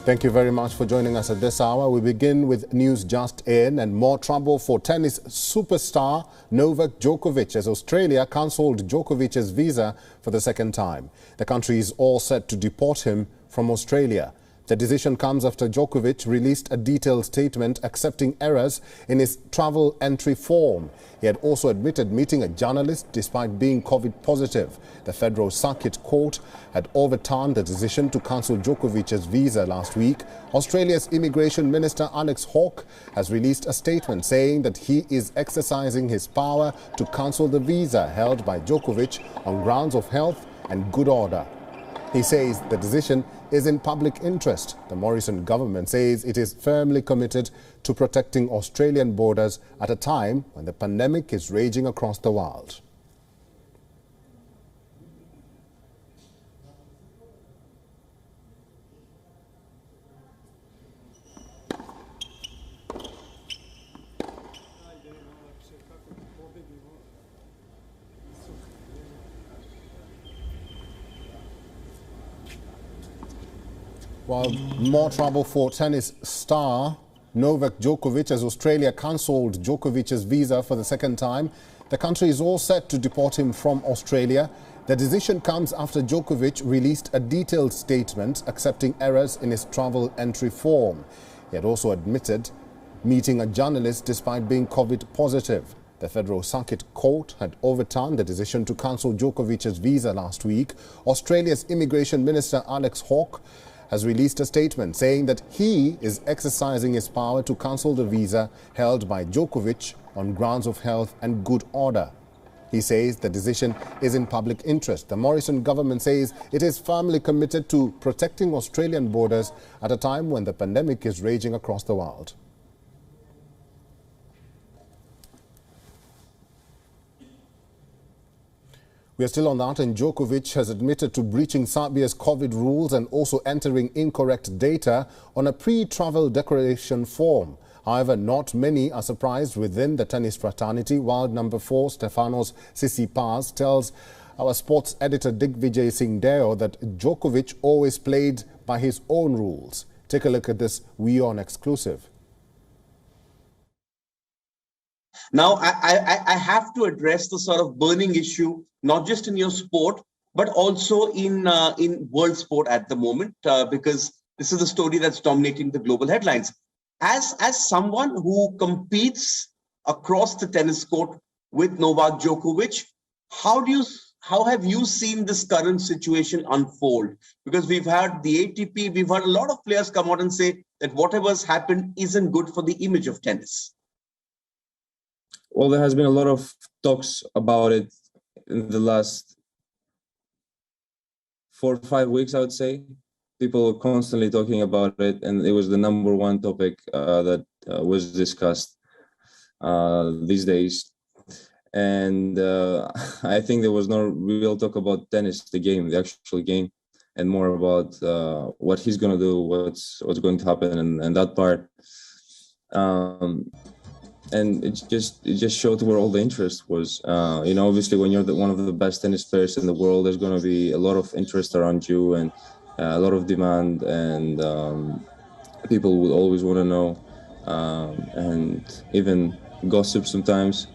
Thank you very much for joining us at this hour. We begin with news just in and more trouble for tennis superstar Novak Djokovic as Australia cancelled Djokovic's visa for the second time. The country is all set to deport him from Australia. The decision comes after Djokovic released a detailed statement accepting errors in his travel entry form. He had also admitted meeting a journalist despite being COVID positive. The Federal Circuit Court had overturned the decision to cancel Djokovic's visa last week. Australia's Immigration Minister Alex Hawke has released a statement saying that he is exercising his power to cancel the visa held by Djokovic on grounds of health and good order. He says the decision is in public interest. The Morrison government says it is firmly committed to protecting Australian borders at a time when the pandemic is raging across the world. While more trouble for tennis star Novak Djokovic as Australia cancelled Djokovic's visa for the second time. The country is all set to deport him from Australia. The decision comes after Djokovic released a detailed statement accepting errors in his travel entry form. He had also admitted meeting a journalist despite being COVID positive. The Federal Circuit Court had overturned the decision to cancel Djokovic's visa last week. Australia's Immigration Minister Alex Hawke has released a statement saying that he is exercising his power to cancel the visa held by Djokovic on grounds of health and good order. He says the decision is in public interest. The Morrison government says it is firmly committed to protecting Australian borders at a time when the pandemic is raging across the world. We are still on that, and Djokovic has admitted to breaching Serbia's COVID rules and also entering incorrect data on a pre-travel declaration form. However, not many are surprised within the tennis fraternity. World number 4 Stefanos Tsitsipas tells our sports editor Digvijay Singh that Djokovic always played by his own rules. Take a look at this WION exclusive. Now, I have to address the sort of burning issue, not just in your sport, but also in world sport at the moment, because this is the story that's dominating the global headlines. As someone who competes across the tennis court with Novak Djokovic, how have you seen this current situation unfold? Because we've had the ATP, we've had a lot of players come out and say that whatever's happened isn't good for the image of tennis. Well, there has been a lot of talks about it in the last 4 or 5 weeks, I would say. People are constantly talking about it, and it was the #1 topic that was discussed these days. And I think there was no real talk about tennis, the game, the actual game, and more about what he's going to do, what's going to happen, and that part. And it just showed where all the interest was. Obviously, when you're one of the best tennis players in the world, there's going to be a lot of interest around you and a lot of demand, and people will always want to know, and even gossip sometimes.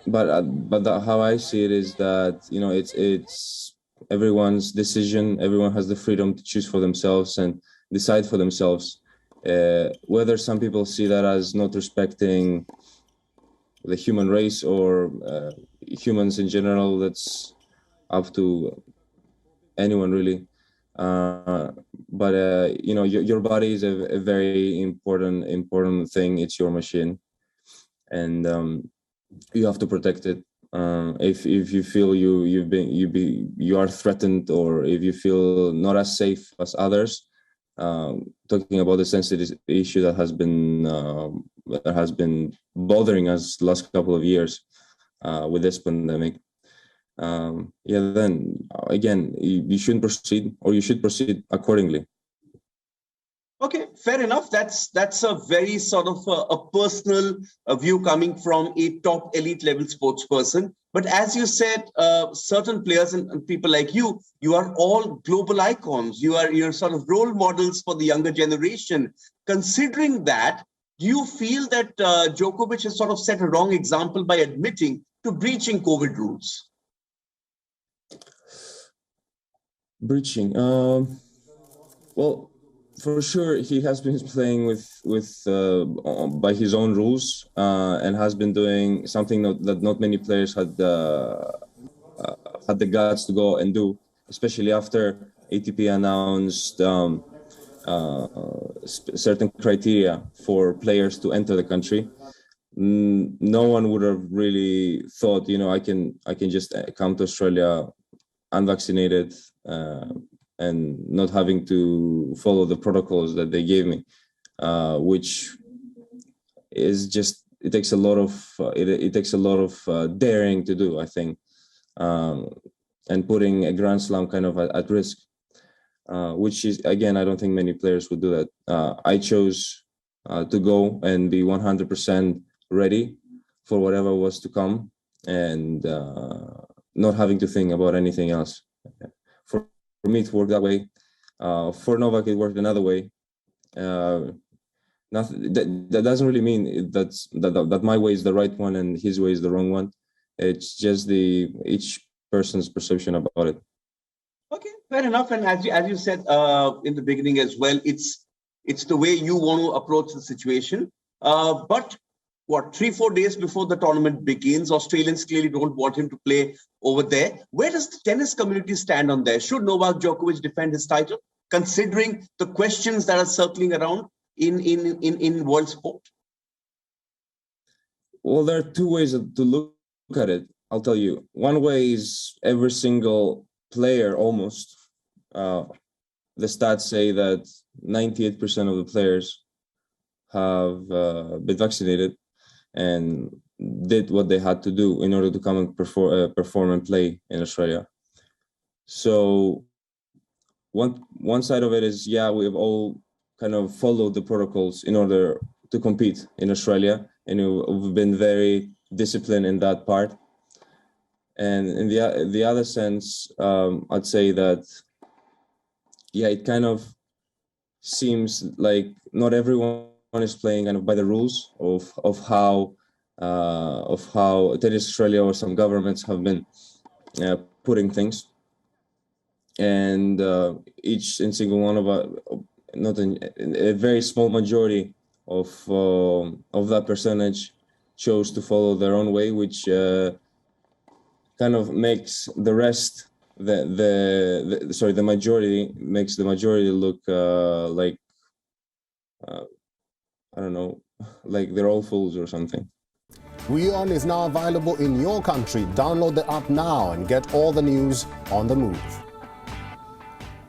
But how I see it is that it's everyone's decision. Everyone has the freedom to choose for themselves and decide for themselves. Whether some people see that as not respecting the human race or humans in general, that's up to anyone really. But your body is a very important thing. It's your machine, and you have to protect it. If you feel you are threatened, or if you feel not as safe as others. Talking about the sensitive issue that has been bothering us the last couple of years with this pandemic. Then again, you shouldn't proceed, or you should proceed accordingly. Okay, fair enough. That's a very sort of a personal view coming from a top elite level sports person. But as you said, certain players and people like you are all global icons. You're sort of role models for the younger generation. Considering that, do you feel that Djokovic has sort of set a wrong example by admitting to breaching COVID rules? Breaching. Well, for sure, he has been playing by his own rules and has been doing something that not many players had the guts to go and do, especially after ATP announced certain criteria for players to enter the country. No one would have really thought, I can just come to Australia unvaccinated and not having to follow the protocols that they gave me, which is just, it takes a lot of daring to do, I think, and putting a Grand Slam kind of at risk, which is, again, I don't think many players would do that. I chose to go and be 100% ready for whatever was to come, and not having to think about anything else. For me, it worked that way. For Novak, it worked another way. Nothing, that doesn't really mean that my way is the right one and his way is the wrong one. It's just each person's perception about it. Okay, fair enough. And as you said in the beginning as well, it's the way you want to approach the situation. But 3-4 days before the tournament begins, Australians clearly don't want him to play over there. Where does the tennis community stand on there? Should Novak Djokovic defend his title, considering the questions that are circling around in world sport? Well, there are two ways to look at it. I'll tell you. One way is every single player, almost. The stats say that 98% of the players have been vaccinated and did what they had to do in order to come and perform and play in Australia. So one side of it is, we've all kind of followed the protocols in order to compete in Australia, and we've been very disciplined in that part. And in the other sense, I'd say that, it kind of seems like not everyone is playing kind of by the rules of how Tennis Australia or some governments have been putting things, and each and single one of a very small majority of that percentage chose to follow their own way, which kind of makes the rest the majority makes the majority look like I don't know, like they're all fools or something. WION is now available in your country. Download the app now and get all the news on the move.